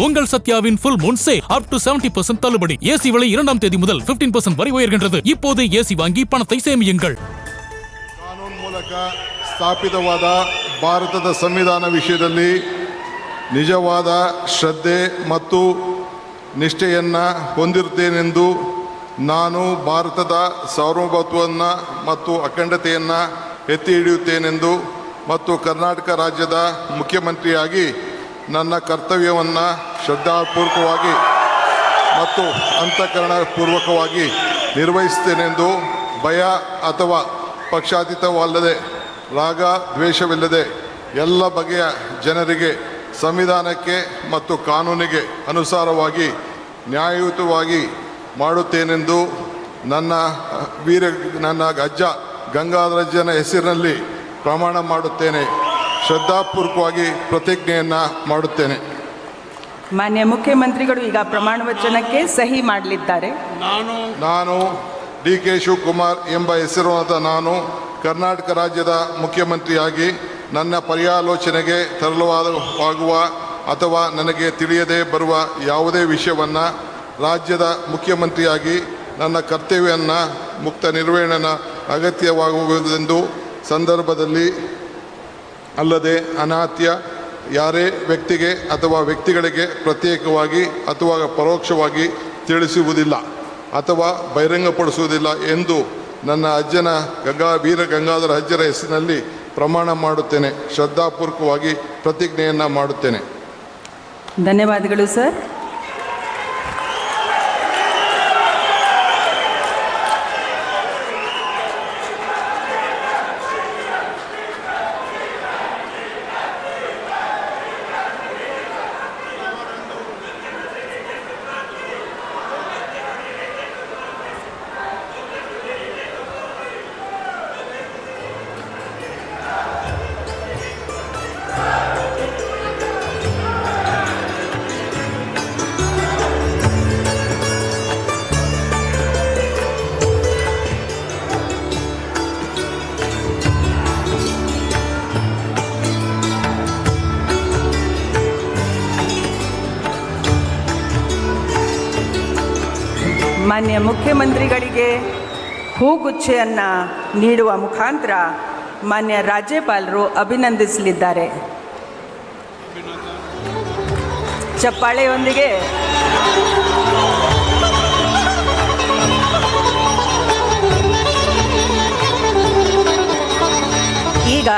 உங்கள் சத்யாவின் full moon sale up to 70% தள்ளுபடி. ஏசி விலை 2ஆம் தேதி முதல் 15% வரை உயர்கின்றது. இப்போதே ஏசி வாங்கி பணத்தை சேமியுங்கள். ಕಾನೂನು ಮೂಲಕ ಸ್ಥಾಪಿತವಾದ ಭಾರತದ ಸಂವಿಧಾನ ವಿಷಯದಲ್ಲಿ ನಿಜವಾದ ಶ್ರದ್ಧೆ ಮತ್ತು ನಿಷ್ಠೆಯನ್ನು ಹೊಂದಿರುತ್ತೇನೆಂದು ನಾನು ಭಾರತದ ಸಾರ್ವಭೌಮತ್ವವನ್ನು ಮತ್ತು ಅಖಂಡತೆಯನ್ನು ಎತ್ತಿ ಹಿಡಿಯುತ್ತೇನೆಂದು ಮತ್ತು ಕರ್ನಾಟಕ ರಾಜ್ಯದ ಮುಖ್ಯಮಂತ್ರಿಯಾಗಿ ನನ್ನ ಕರ್ತವ್ಯವನ್ನು ಶ್ರದ್ಧಾಪೂರ್ವಕವಾಗಿ ಮತ್ತು ಅಂತಃಕರಣಪೂರ್ವಕವಾಗಿ ನಿರ್ವಹಿಸುತ್ತೇನೆಂದು ಭಯ ಅಥವಾ ಪಕ್ಷಾತೀತವಲ್ಲದೆ ರಾಗ ದ್ವೇಷವಿಲ್ಲದೆ ಎಲ್ಲ ಬಗೆಯ ಜನರಿಗೆ ಸಂವಿಧಾನಕ್ಕೆ ಮತ್ತು ಕಾನೂನಿಗೆ ಅನುಸಾರವಾಗಿ ನ್ಯಾಯಯುತವಾಗಿ ಮಾಡುತ್ತೇನೆಂದು ನನ್ನ ಅಜ್ಜ ಗಂಗಾಧರಜ್ಜನ ಹೆಸರಿನಲ್ಲಿ ಪ್ರಮಾಣ ಮಾಡುತ್ತೇನೆ. ಶ್ರದ್ಧಾಪೂರ್ವಕವಾಗಿ ಪ್ರತಿಜ್ಞೆಯನ್ನು ಮಾಡುತ್ತೇನೆ. ಮಾನ್ಯ ಮುಖ್ಯಮಂತ್ರಿಗಳು ಈಗ ಪ್ರಮಾಣ ವಚನಕ್ಕೆ ಸಹಿ ಮಾಡಲಿದ್ದಾರೆ. ನಾನು DK ಶಿವಕುಮಾರ್ ಎಂಬ ಹೆಸರಾದ ನಾನು ಕರ್ನಾಟಕ ರಾಜ್ಯದ ಮುಖ್ಯಮಂತ್ರಿಯಾಗಿ ನನ್ನ ಪರ್ಯಾಲೋಚನೆಗೆ ತರಲಾಗುವ ಅಥವಾ ನನಗೆ ತಿಳಿಯದೇ ಬರುವ ಯಾವುದೇ ವಿಷಯವನ್ನು ರಾಜ್ಯದ ಮುಖ್ಯಮಂತ್ರಿಯಾಗಿ ನನ್ನ ಕರ್ತವ್ಯವನ್ನು ಮುಕ್ತ ನಿರ್ವಹಣೆ ಅಗತ್ಯವಾಗುವುದೆಂದು ಸಂದರ್ಭದಲ್ಲಿ ಅಲ್ಲದೆ ಅನಾತ್ಯ ಯಾರೇ ವ್ಯಕ್ತಿಗೆ ಅಥವಾ ವ್ಯಕ್ತಿಗಳಿಗೆ ಪ್ರತ್ಯೇಕವಾಗಿ ಅಥವಾ ಪರೋಕ್ಷವಾಗಿ ತಿಳಿಸುವುದಿಲ್ಲ ಅಥವಾ ಬಹಿರಂಗಪಡಿಸುವುದಿಲ್ಲ ಎಂದು ನನ್ನ ಅಜ್ಜನ ವೀರ ಗಂಗಾಧರ ಅಜ್ಜರ ಹೆಸರಿನಲ್ಲಿ ಪ್ರಮಾಣ ಮಾಡುತ್ತೇನೆ. ಶ್ರದ್ಧಾಪೂರ್ವಕವಾಗಿ ಪ್ರತಿಜ್ಞೆಯನ್ನು ಮಾಡುತ್ತೇನೆ. ಧನ್ಯವಾದಗಳು ಸರ್. ಮಾನ್ಯ ಮುಖ್ಯಮಂತ್ರಿಗಳಿಗೆ ಹೂಗುಚ್ಛೆಯನ್ನು ನೀಡುವ ಮುಖಾಂತರ ಮಾನ್ಯ ರಾಜ್ಯಪಾಲರು ಅಭಿನಂದಿಸಲಿದ್ದಾರೆ. ಚಪ್ಪಾಳೆಯೊಂದಿಗೆ ಈಗ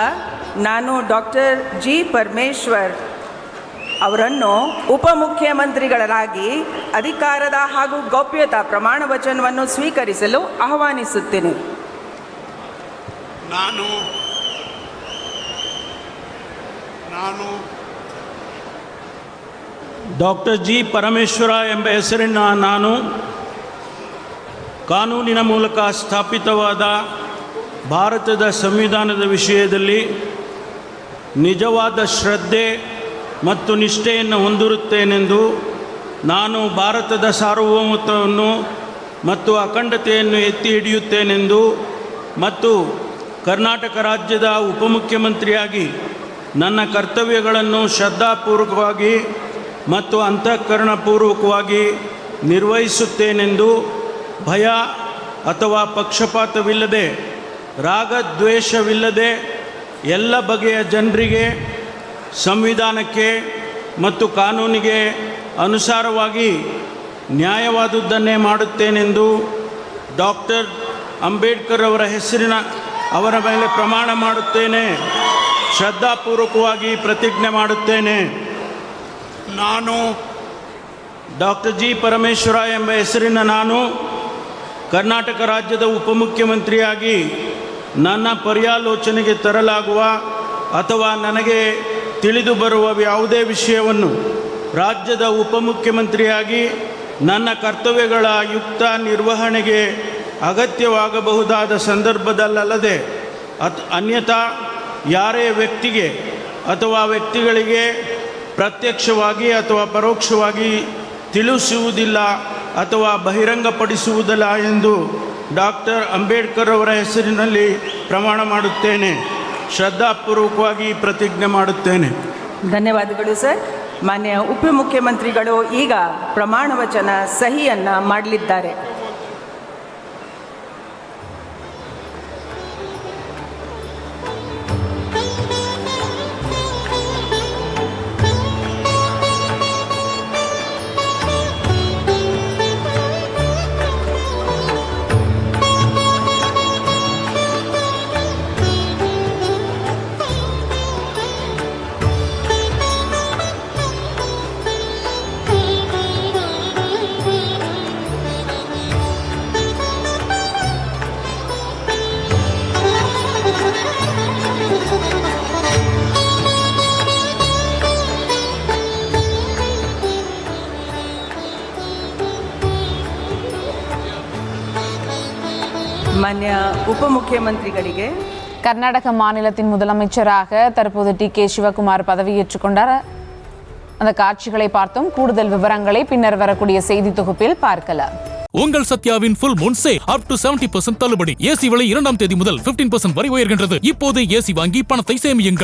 ನಾನು ಡಾಕ್ಟರ್ G. ಪರಮೇಶ್ವರ್ ಅವರನ್ನು ಉಪಮುಖ್ಯಮಂತ್ರಿಗಳಾಗಿ ಅಧಿಕಾರದ ಹಾಗೂ ಗೌಪ್ಯತಾ ಪ್ರಮಾಣ ವಚನವನ್ನು ಸ್ವೀಕರಿಸಲು ಆಹ್ವಾನಿಸುತ್ತೇನೆ. ನಾನು ಡಾಕ್ಟರ್ G. ಪರಮೇಶ್ವರ ಎಂಬ ಹೆಸರಿನ ನಾನು ಕಾನೂನಿನ ಮೂಲಕ ಸ್ಥಾಪಿತವಾದ ಭಾರತದ ಸಂವಿಧಾನದ ವಿಷಯದಲ್ಲಿ ನಿಜವಾದ ಶ್ರದ್ಧೆ ಮತ್ತು ನಿಷ್ಠೆಯನ್ನು ಹೊಂದಿರುತ್ತೇನೆಂದು ನಾನು ಭಾರತದ ಸಾರ್ವಭೌಮತ್ವವನ್ನು ಮತ್ತು ಅಖಂಡತೆಯನ್ನು ಎತ್ತಿ ಹಿಡಿಯುತ್ತೇನೆಂದು ಮತ್ತು ಕರ್ನಾಟಕ ರಾಜ್ಯದ ಉಪಮುಖ್ಯಮಂತ್ರಿಯಾಗಿ ನನ್ನ ಕರ್ತವ್ಯಗಳನ್ನು ಶ್ರದ್ಧಾಪೂರ್ವಕವಾಗಿ ಮತ್ತು ಅಂತಃಕರಣಪೂರ್ವಕವಾಗಿ ನಿರ್ವಹಿಸುತ್ತೇನೆಂದು ಭಯ ಅಥವಾ ಪಕ್ಷಪಾತವಿಲ್ಲದೆ ರಾಗದ್ವೇಷವಿಲ್ಲದೆ ಎಲ್ಲ ಬಗೆಯ ಜನರಿಗೆ ಸಂವಿಧಾನಕ್ಕೆ ಮತ್ತು ಕಾನೂನಿಗೆ ಅನುಸಾರವಾಗಿ ನ್ಯಾಯವಾದುದನ್ನೇ ಮಾಡುತ್ತೇನೆಂದು ಡಾಕ್ಟರ್ ಅಂಬೇಡ್ಕರ್ ಅವರ ಮೇಲೆ ಪ್ರಮಾಣ ಮಾಡುತ್ತೇನೆ. ಶ್ರದ್ಧಾಪೂರ್ವಕವಾಗಿ ಪ್ರತಿಜ್ಞೆ ಮಾಡುತ್ತೇನೆ. ನಾನು ಡಾಕ್ಟರ್ G. ಪರಮೇಶ್ವರ ಎಂಬ ಹೆಸರಿನ ನಾನು ಕರ್ನಾಟಕ ರಾಜ್ಯದ ಉಪಮುಖ್ಯಮಂತ್ರಿಯಾಗಿ ನನ್ನ ಪರ್ಯಾಲೋಚನೆಗೆ ತರಲಾಗುವ ಅಥವಾ ನನಗೆ ತಿಳಿದು ಬರುವ ಯಾವುದೇ ವಿಷಯವನ್ನು ರಾಜ್ಯದ ಉಪಮುಖ್ಯಮಂತ್ರಿಯಾಗಿ ನನ್ನ ಕರ್ತವ್ಯಗಳ ಯುಕ್ತ ನಿರ್ವಹಣೆಗೆ ಅಗತ್ಯವಾಗಬಹುದಾದ ಸಂದರ್ಭದಲ್ಲದೆ ಅನ್ಯಥಾ ಯಾರೇ ವ್ಯಕ್ತಿಗೆ ಅಥವಾ ವ್ಯಕ್ತಿಗಳಿಗೆ ಪ್ರತ್ಯಕ್ಷವಾಗಿ ಅಥವಾ ಪರೋಕ್ಷವಾಗಿ ತಿಳಿಸುವುದಿಲ್ಲ ಅಥವಾ ಬಹಿರಂಗಪಡಿಸುವುದಿಲ್ಲ ಎಂದು ಡಾಕ್ಟರ್ ಅಂಬೇಡ್ಕರ್ ಅವರ ಹೆಸರಿನಲ್ಲಿ ಪ್ರಮಾಣ ಮಾಡುತ್ತೇನೆ. ಶ್ರದ್ಧಾಪೂರ್ವಕವಾಗಿ ಪ್ರತಿಜ್ಞೆ ಮಾಡುತ್ತೇನೆ. ಧನ್ಯವಾದಗಳು ಸರ್. ಮಾನ್ಯ ಉಪಮುಖ್ಯಮಂತ್ರಿಗಳು ಈಗ ಪ್ರಮಾಣ ವಚನ ಸಹಿಯನ್ನು ಮಾಡಲಿದ್ದಾರೆ. மான்ய உபமுக்கியமந்திரிಗಳಿಗೆ கர்நாடக மாநிலத்தின் முதலமைச்சராக தற்போது டி.கே. சிவகுமார் பதவியேற்றுக் கொண்டார். அந்த காட்சிகளை பார்த்தோம். கூடுதல் விவரங்களை பின்னர் வரக்கூடிய செய்தி தொகுப்பில் பார்க்கலாம். உங்கள் சத்யாவின் full moon sale up to 70% தள்ளுபடி. ஏசி விலை 2ஆம் தேதி முதல் 15% வரை உயர்கின்றது. இப்போது ஏசி வாங்கி பணத்தை சேமியுங்கள்.